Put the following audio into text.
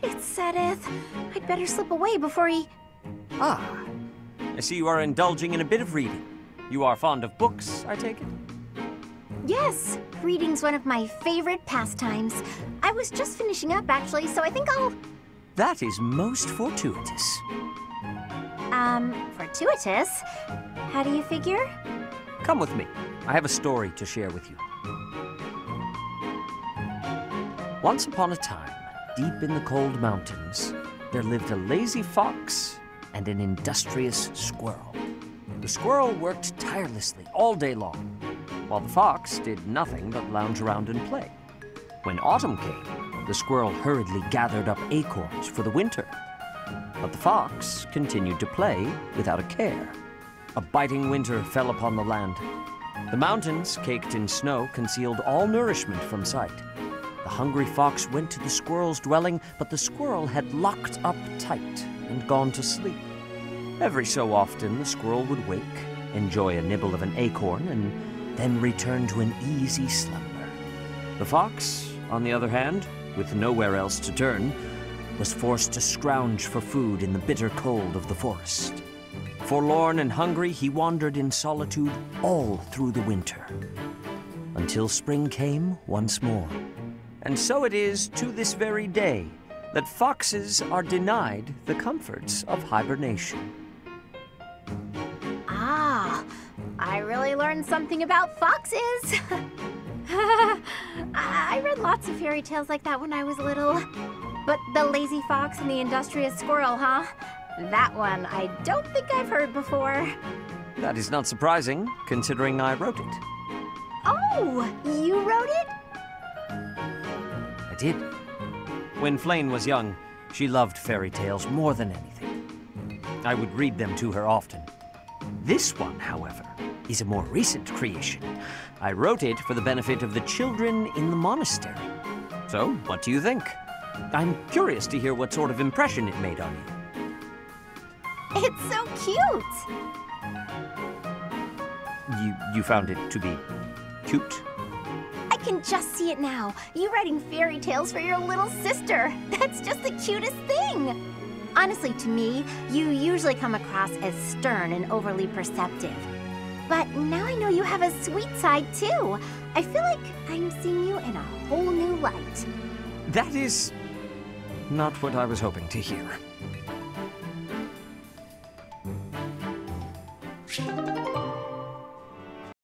it's Seteth. I'd better slip away before he... Ah, I see you are indulging in a bit of reading. You are fond of books, I take it? Yes, reading's one of my favorite pastimes. I was just finishing up, actually, so I think I'll... That is most fortuitous. Fortuitous? How do you figure? Come with me. I have a story to share with you. Once upon a time, deep in the cold mountains, there lived a lazy fox and an industrious squirrel. The squirrel worked tirelessly all day long, while the fox did nothing but lounge around and play. When autumn came, the squirrel hurriedly gathered up acorns for the winter. But the fox continued to play without a care. A biting winter fell upon the land. The mountains, caked in snow, concealed all nourishment from sight. The hungry fox went to the squirrel's dwelling, but the squirrel had locked up tight and gone to sleep. Every so often, the squirrel would wake, enjoy a nibble of an acorn, and then return to an easy slumber. The fox, on the other hand, with nowhere else to turn, was forced to scrounge for food in the bitter cold of the forest. Forlorn and hungry, he wandered in solitude all through the winter, until spring came once more. And so it is to this very day that foxes are denied the comforts of hibernation. Ah, I really learned something about foxes. I read lots of fairy tales like that when I was little. But the lazy fox and the industrious squirrel, huh? That one I don't think I've heard before. That is not surprising, considering I wrote it. Oh, you wrote it? I did. When Flame was young, she loved fairy tales more than anything. I would read them to her often. This one, however, is a more recent creation. I wrote it for the benefit of the children in the monastery. So, what do you think? I'm curious to hear what sort of impression it made on you. It's so cute! You found it to be cute? I can just see it now. You writing fairy tales for your little sister. That's just the cutest thing! Honestly, to me, you usually come across as stern and overly perceptive. But now I know you have a sweet side, too. I feel like I'm seeing you in a whole new light. That is not what I was hoping to hear.